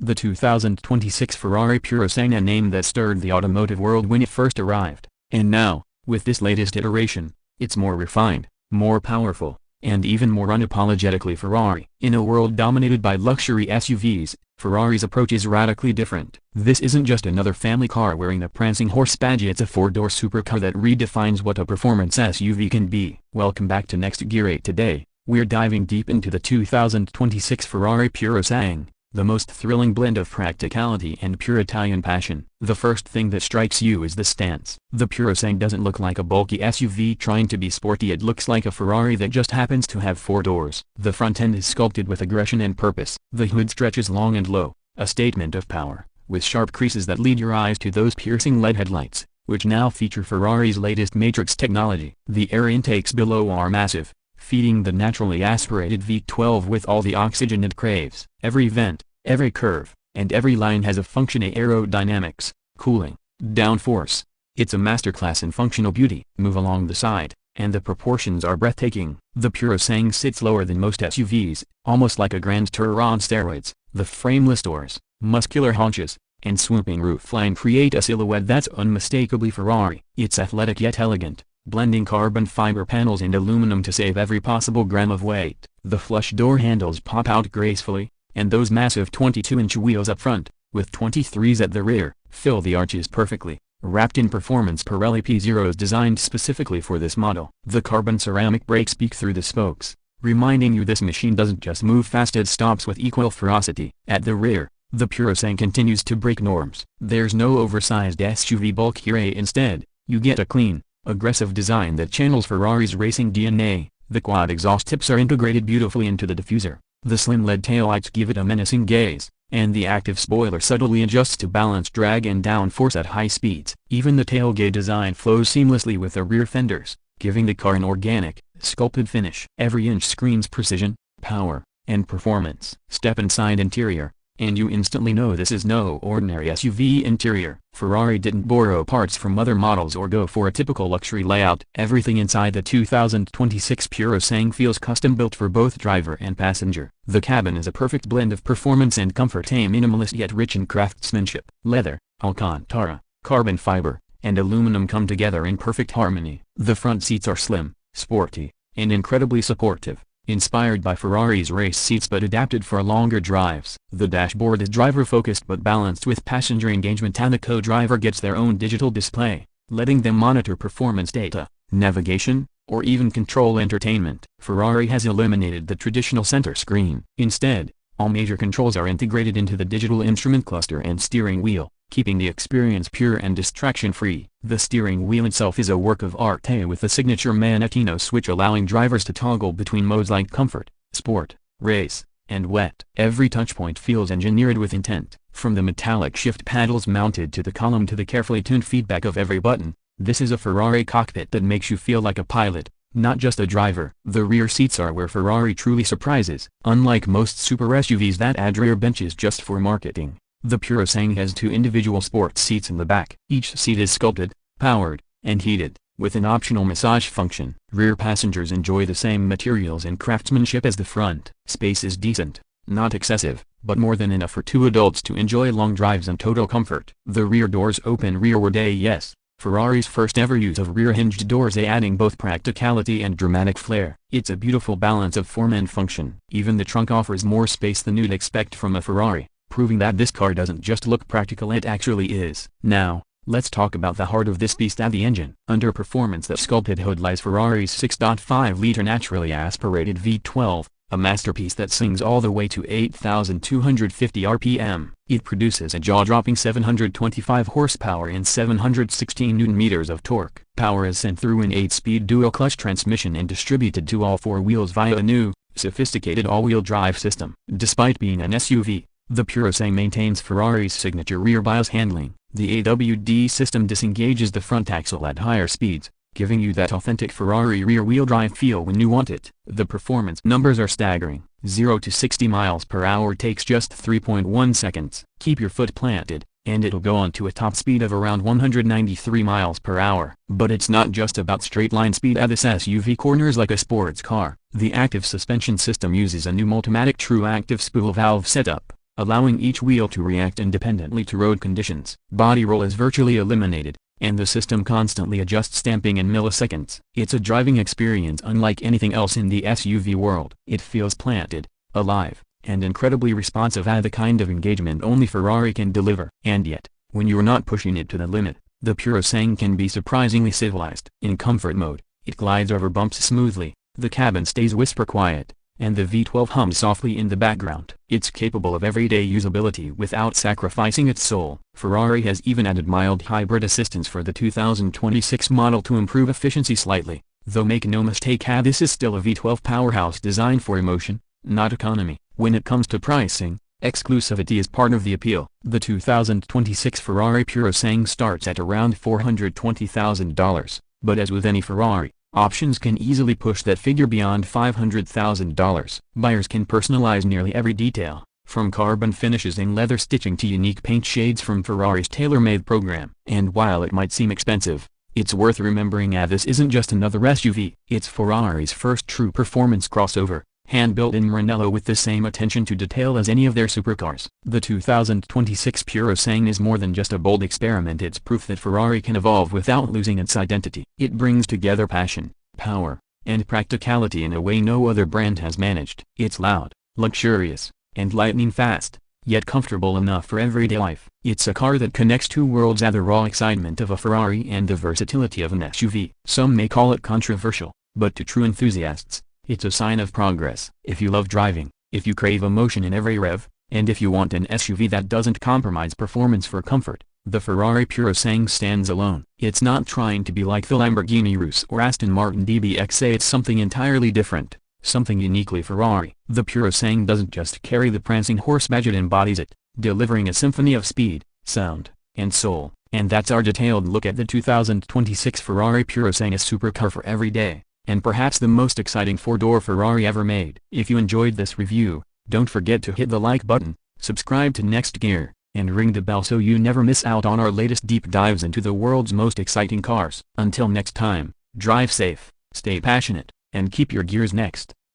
The 2026 Ferrari Purosangue, a name that stirred the automotive world when it first arrived. And now, with this latest iteration, it's more refined, more powerful, and even more unapologetically Ferrari. In a world dominated by luxury SUVs, Ferrari's approach is radically different. This isn't just another family car wearing a prancing horse badge, it's a four-door supercar that redefines what a performance SUV can be. Welcome back to Next Gear 8. Today, we're diving deep into the 2026 Ferrari Purosangue, the most thrilling blend of practicality and pure Italian passion. The first thing that strikes you is the stance. The Purosangue doesn't look like a bulky SUV trying to be sporty, it looks like a Ferrari that just happens to have four doors. The front end is sculpted with aggression and purpose. The hood stretches long and low, a statement of power, with sharp creases that lead your eyes to those piercing LED headlights, which now feature Ferrari's latest matrix technology. The air intakes below are massive, feeding the naturally aspirated V12 with all the oxygen it craves. Every vent, every curve, and every line has a function: aerodynamics, cooling, downforce. It's a masterclass in functional beauty. Move along the side, and the proportions are breathtaking. The Purosangue sits lower than most SUVs, almost like a Grand Tourer on steroids. The frameless doors, muscular haunches, and swooping roofline create a silhouette that's unmistakably Ferrari. It's athletic yet elegant, blending carbon fiber panels and aluminum to save every possible gram of weight. The flush door handles pop out gracefully, and those massive 22-inch wheels up front, with 23s at the rear, fill the arches perfectly, wrapped in performance Pirelli P0s designed specifically for this model. The carbon ceramic brakes peek through the spokes, reminding you this machine doesn't just move fast, it stops with equal ferocity. At the rear, the Purosangue continues to break norms. There's no oversized SUV bulk here. Instead, you get a clean, aggressive design that channels Ferrari's racing DNA. The quad exhaust tips are integrated beautifully into the diffuser. The slim LED taillights give it a menacing gaze, and the active spoiler subtly adjusts to balance drag and downforce at high speeds. Even the tailgate design flows seamlessly with the rear fenders, giving the car an organic, sculpted finish. Every inch screams precision, power, and performance. Step inside interior, and you instantly know this is no ordinary SUV interior. Ferrari didn't borrow parts from other models or go for a typical luxury layout. Everything inside the 2026 Purosangue feels custom-built for both driver and passenger. The cabin is a perfect blend of performance and comfort, a minimalist yet rich in craftsmanship. Leather, Alcantara, carbon fiber, and aluminum come together in perfect harmony. The front seats are slim, sporty, and incredibly supportive, inspired by Ferrari's race seats but adapted for longer drives. The dashboard is driver-focused but balanced with passenger engagement, and the co-driver gets their own digital display, letting them monitor performance data, navigation, or even control entertainment. Ferrari has eliminated the traditional center screen. Instead, all major controls are integrated into the digital instrument cluster and steering wheel, keeping the experience pure and distraction-free. The steering wheel itself is a work of art, with the signature manettino switch allowing drivers to toggle between modes like comfort, sport, race, and wet. Every touchpoint feels engineered with intent, from the metallic shift paddles mounted to the column to the carefully tuned feedback of every button. This is a Ferrari cockpit that makes you feel like a pilot, not just a driver. The rear seats are where Ferrari truly surprises. Unlike most super SUVs that add rear benches just for marketing, the Purosangue has two individual sports seats in the back. Each seat is sculpted, powered, and heated, with an optional massage function. Rear passengers enjoy the same materials and craftsmanship as the front. Space is decent, not excessive, but more than enough for two adults to enjoy long drives and total comfort. The rear doors open rearward, yes, Ferrari's first ever use of rear hinged doors, adding both practicality and dramatic flair. It's a beautiful balance of form and function. Even the trunk offers more space than you'd expect from a Ferrari, proving that this car doesn't just look practical, it actually is. Now, let's talk about the heart of this beast, the engine. Under performance, the sculpted hood lies Ferrari's 6.5-liter naturally aspirated V12, a masterpiece that sings all the way to 8,250 RPM. It produces a jaw-dropping 725 horsepower and 716 Nm of torque. Power is sent through an 8-speed dual-clutch transmission and distributed to all four wheels via a new, sophisticated all-wheel drive system. Despite being an SUV, the Purosangue maintains Ferrari's signature rear bias handling. The AWD system disengages the front axle at higher speeds, giving you that authentic Ferrari rear-wheel drive feel when you want it. The performance numbers are staggering. 0 to 60 miles per hour takes just 3.1 seconds. Keep your foot planted, and it'll go on to a top speed of around 193 miles per hour. But it's not just about straight-line speed. This SUV corners like a sports car. The active suspension system uses a new Multimatic True Active spool valve setup, allowing each wheel to react independently to road conditions. Body roll is virtually eliminated, and the system constantly adjusts stamping in milliseconds. It's a driving experience unlike anything else in the SUV world. It feels planted, alive, and incredibly responsive, the kind of engagement only Ferrari can deliver. And yet, when you're not pushing it to the limit, the Purosangue can be surprisingly civilized. In comfort mode, it glides over bumps smoothly, the cabin stays whisper quiet, and the V12 hums softly in the background. It's capable of everyday usability without sacrificing its soul. Ferrari has even added mild hybrid assistance for the 2026 model to improve efficiency slightly, though make no mistake, this is still a V12 powerhouse designed for emotion, not economy. When it comes to pricing, exclusivity is part of the appeal. The 2026 Ferrari Purosangue starts at around $420,000, but as with any Ferrari, options can easily push that figure beyond $500,000. Buyers can personalize nearly every detail, from carbon finishes and leather stitching to unique paint shades from Ferrari's tailor-made program. And while it might seem expensive, it's worth remembering this isn't just another SUV. It's Ferrari's first true performance crossover, hand-built in Maranello with the same attention to detail as any of their supercars. The 2026 Purosangue is more than just a bold experiment. It's proof that Ferrari can evolve without losing its identity. It brings together passion, power, and practicality in a way no other brand has managed. It's loud, luxurious, and lightning fast, yet comfortable enough for everyday life. It's a car that connects two worlds, the raw excitement of a Ferrari and the versatility of an SUV. Some may call it controversial, but to true enthusiasts, it's a sign of progress. If you love driving, if you crave emotion in every rev, and if you want an SUV that doesn't compromise performance for comfort, the Ferrari Purosangue stands alone. It's not trying to be like the Lamborghini Urus or Aston Martin DBX. It's something entirely different, something uniquely Ferrari. The Purosangue doesn't just carry the prancing horse badge, it embodies it, delivering a symphony of speed, sound, and soul. And that's our detailed look at the 2026 Ferrari Purosangue, a supercar for every day, and perhaps the most exciting four-door Ferrari ever made. If you enjoyed this review, don't forget to hit the like button, subscribe to Next Gear, and ring the bell so you never miss out on our latest deep dives into the world's most exciting cars. Until next time, drive safe, stay passionate, and keep your gears next.